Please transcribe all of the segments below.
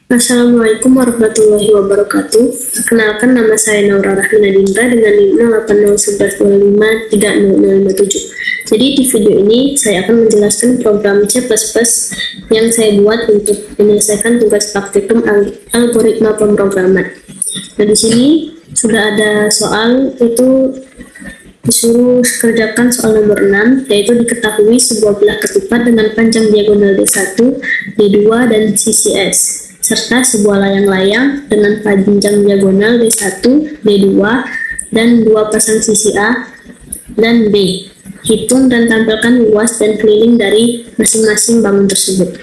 Assalamualaikum warahmatullahi wabarakatuh. Perkenalkan, nama saya Naura Rahmina Dinda dengan NIM 080112530057. Jadi di video ini saya akan menjelaskan program C++ yang saya buat untuk menyelesaikan tugas praktikum algoritma pemrograman. Nah, di sini sudah ada soal, itu disuruh kerjakan soal nomor 6, yaitu diketahui sebuah belah ketupat dengan panjang diagonal D1, D2, dan sisi S, serta sebuah layang-layang dengan panjang diagonal D1, D2, dan dua pasang sisi A dan B. Hitung dan tampilkan luas dan keliling dari masing-masing bangun tersebut.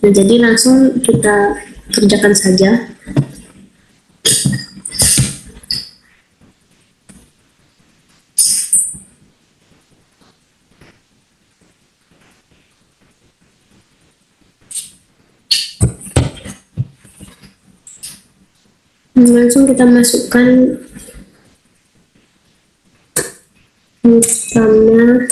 Nah, jadi langsung kita kerjakan saja. Langsung kita masukkan sama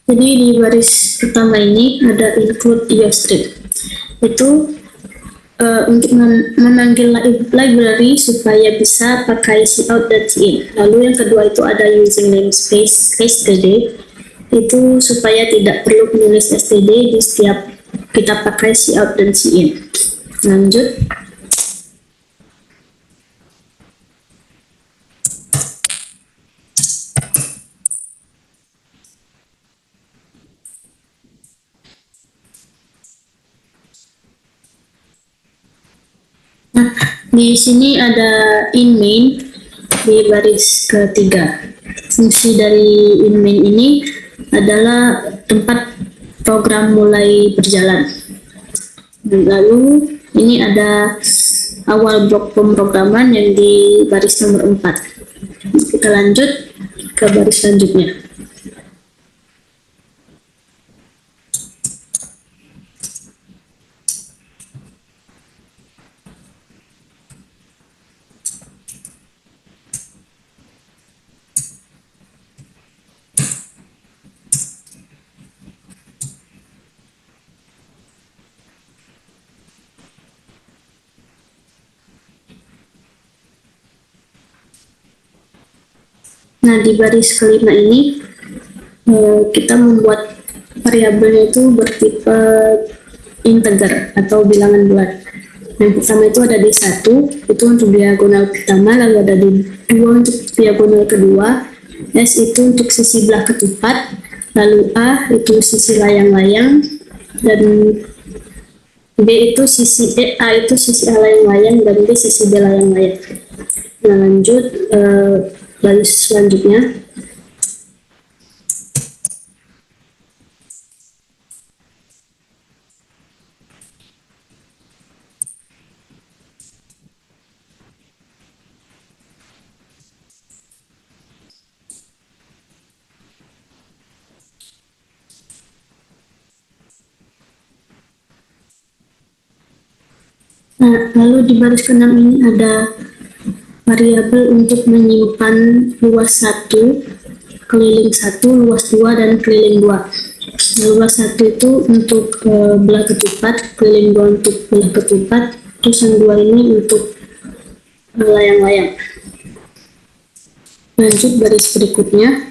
jadi di baris pertama ini ada include IOStream. Itu untuk memanggil library supaya bisa pakai cout dan cin. Lalu yang kedua itu ada using namespace std, itu supaya tidak perlu menulis std di setiap kita pakai cout dan cin. Lanjut. Nah, di sini ada in main di baris ketiga. Fungsi dari in main ini adalah tempat program mulai berjalan. Lalu ini ada awal blok pemrograman yang di baris nomor 4. Kita lanjut ke baris selanjutnya. Nah, di baris kelima ini kita membuat variabelnya itu bertipe integer atau bilangan bulat. Yang pertama itu ada D1, itu untuk diagonal pertama, lalu ada D2 untuk diagonal kedua, S itu untuk sisi belah ketupat, lalu A itu sisi layang-layang, dan B itu A itu sisi A layang-layang, dan B sisi B layang-layang. Nah, lanjut baris selanjutnya. Nah, lalu di baris ke-6 ini ada variabel untuk menyimpan luas 1, keliling 1, luas 2, dan keliling 2. Luas 1 itu untuk belah ketupat, keliling 2 untuk belah ketupat, terus yang 2 ini untuk layang-layang. Lanjut baris berikutnya.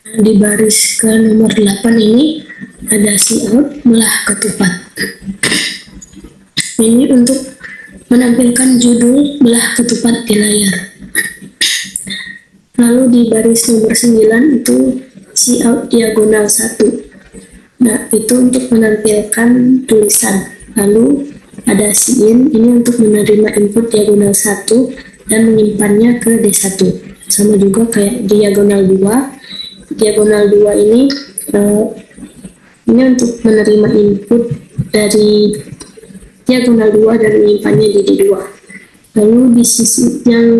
Di baris ke nomor 8 ini ada Cout belah ketupat. Ini untuk menampilkan judul belah ketupat di layar. Lalu di baris nomor 9 itu Cout diagonal 1. Nah, itu untuk menampilkan tulisan. Lalu ada Sin, ini untuk menerima input diagonal 1 dan menyimpannya ke D1. Sama juga kayak diagonal 2. Diagonal 2 ini untuk menerima input dari diagonal 2 dan menyimpannya di D2. Lalu di sisi yang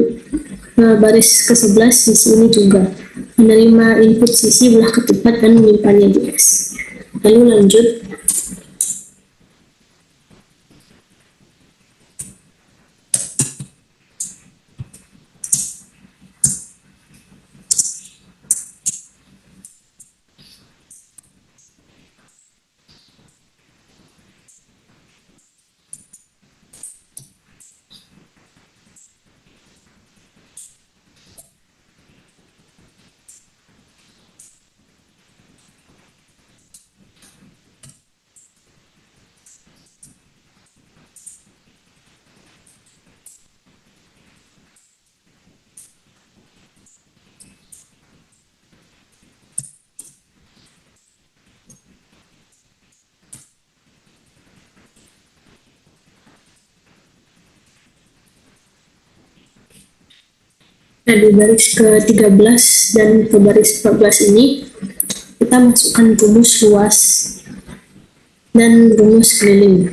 baris ke-11, sisi ini juga menerima input sisi belah ketupat dan menyimpannya di S. Lalu lanjut. Nah, di baris ke-13 dan ke baris 14 ini kita masukkan rumus luas dan rumus keliling.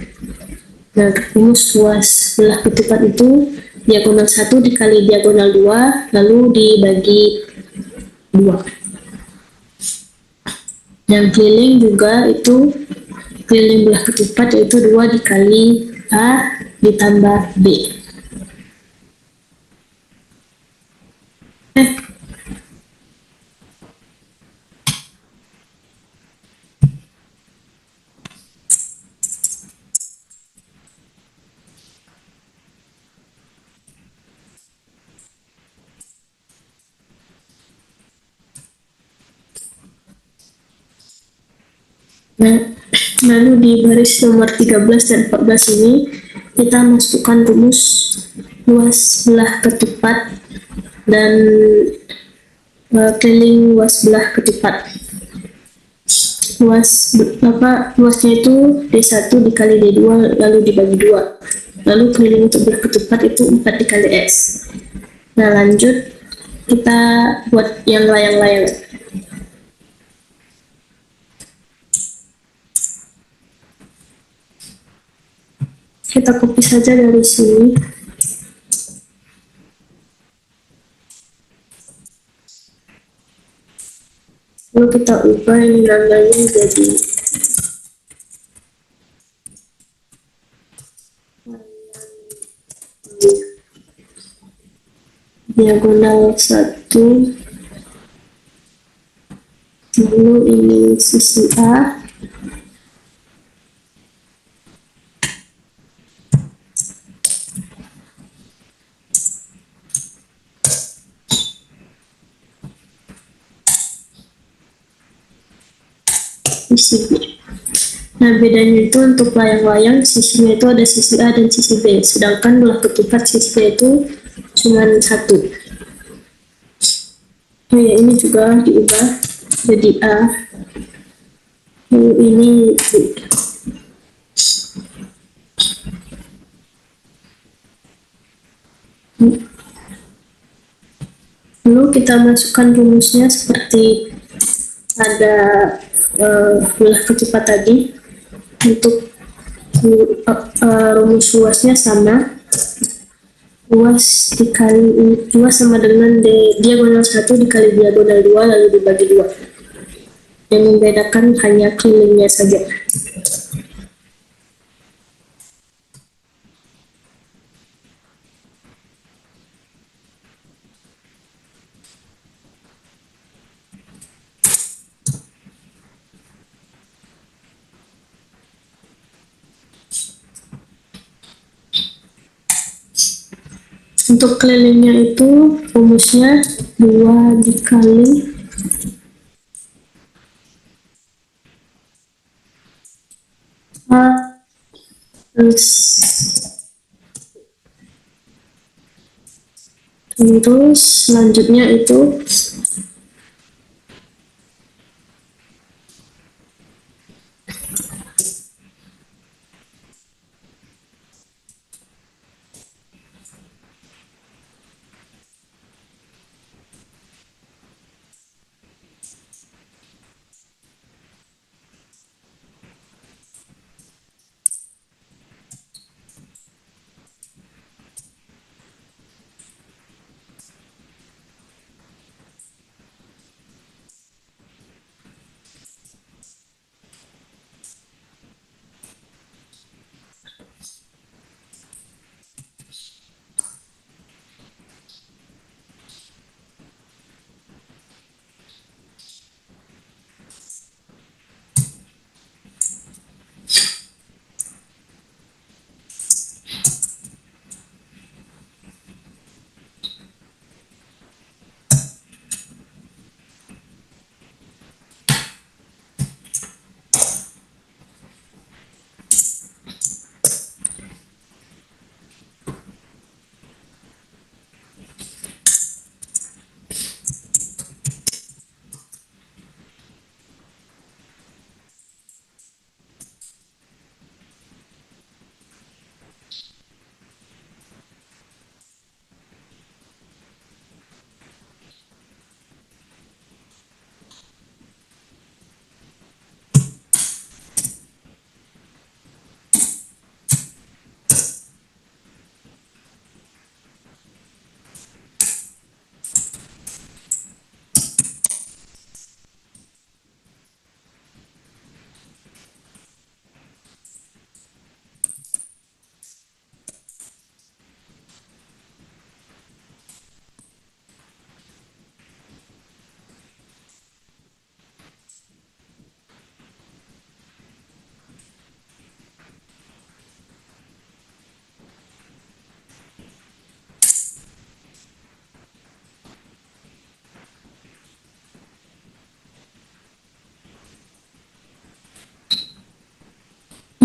Nah, rumus luas belah ketupat itu diagonal 1 dikali diagonal 2 lalu dibagi 2. Yang keliling juga itu keliling belah ketupat yaitu 2 dikali A ditambah B. Nah, lalu di baris nomor 13 dan 14 ini kita masukkan rumus luas belah ketupat dan keliling luas belah ketupat. Luasnya itu D1 dikali D2 lalu dibagi 2. Lalu keliling untuk belah ketupat itu 4 dikali S. Nah, lanjut kita buat yang layang-layang. Kita copy saja dari sini. Lalu kita ubah ini namanya jadi diagonal 1. Lalu ini sisi A. Sisi B. Nah, bedanya itu untuk layang-layang sisinya itu ada sisi A dan sisi B, sedangkan belah ketupat sisi B itu cuma 1. Oh ya, ini juga diubah jadi A. Lalu ini B. Lalu kita masukkan rumusnya seperti ada belah ketupat tadi. Untuk rumus luasnya sama, luas sama dengan diagonal 1 dikali diagonal 2 lalu dibagi 2. Yang membedakan hanya kelilingnya saja. Untuk kelilingnya itu rumusnya 2 dikali Terus selanjutnya itu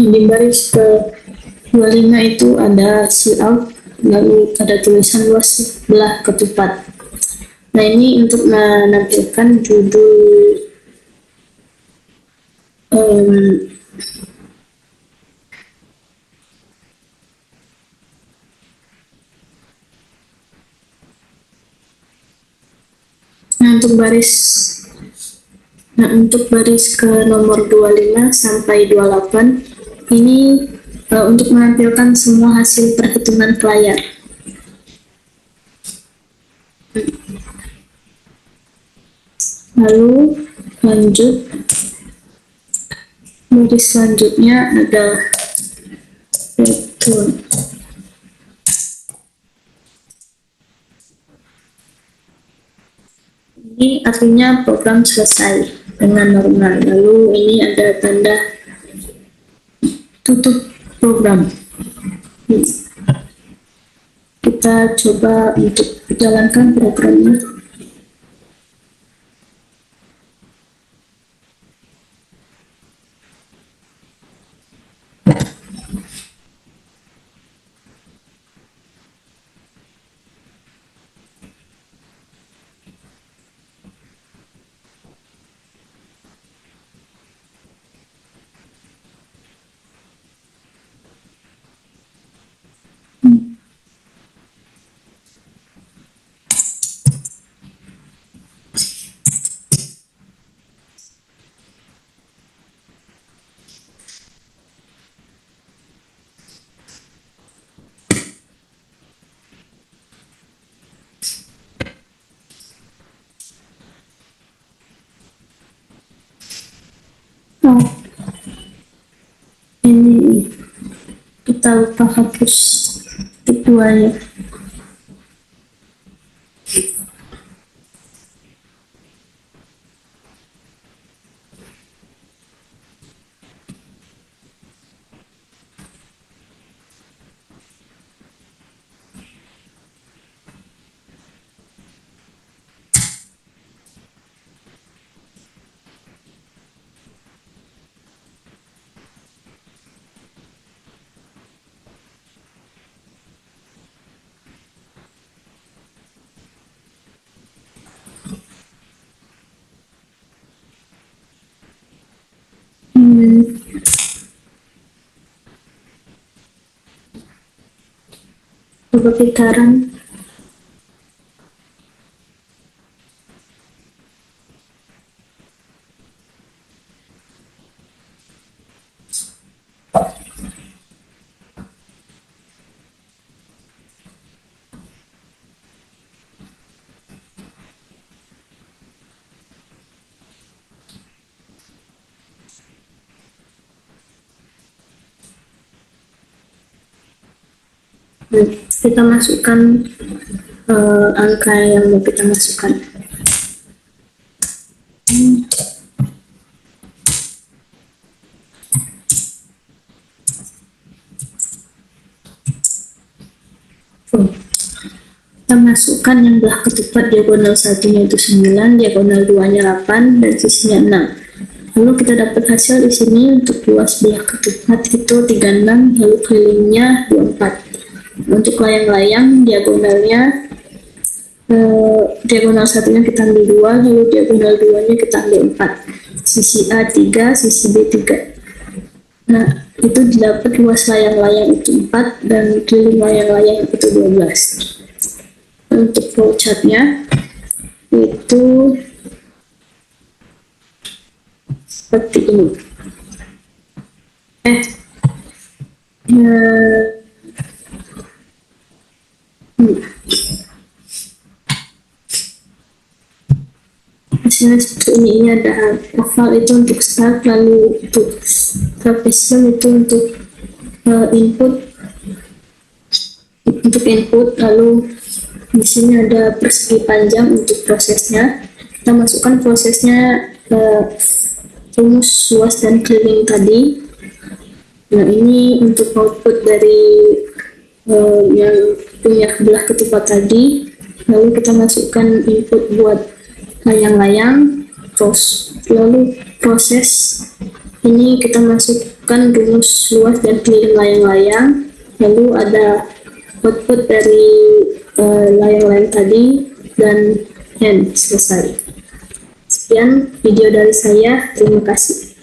di baris ke 25 itu ada see out, lalu ada tulisan luas belah ketupat. Nah, ini untuk menampilkan judul um, nah untuk baris ke nomor 25 sampai 28 ini untuk menampilkan semua hasil perhitungan layar. Lalu lanjut, baris selanjutnya ada return. Ini artinya program selesai dengan normal. Lalu ini ada tanda tutup program. Kita coba untuk jalankan programnya. Oh, ini kita lupa hapus keduanya. kepikiran. Kita masukkan angka yang mau kita masukkan. Kita masukkan yang belah ketupat diagonal satunya itu 9, diagonal 2-nya 8, dan sisinya 6. Lalu kita dapat hasil di sini untuk luas belah ketupat itu 36, lalu kelilingnya 24. Untuk layang-layang diagonalnya diagonal satunya kita ambil 2, lalu diagonal 2-nya kita ambil 4. Sisi A 3, sisi B 3. Nah, itu didapat luas layang-layang itu 4 dan keliling layang-layang itu 12. Untuk flowchartnya itu seperti ini. Hasilnya seperti ini ada oval itu untuk start, lalu untuk trapezium itu untuk input, lalu di sini ada persegi panjang untuk prosesnya. Kita masukkan prosesnya rumus luas dan keliling tadi. Nah, ini untuk output dari yang punya belah ketupat tadi. Lalu kita masukkan input buat layang-layang, lalu proses ini kita masukkan rumus luas dan keliling layang-layang, lalu ada output dari layang-layang tadi, dan selesai. Sekian video dari saya, terima kasih.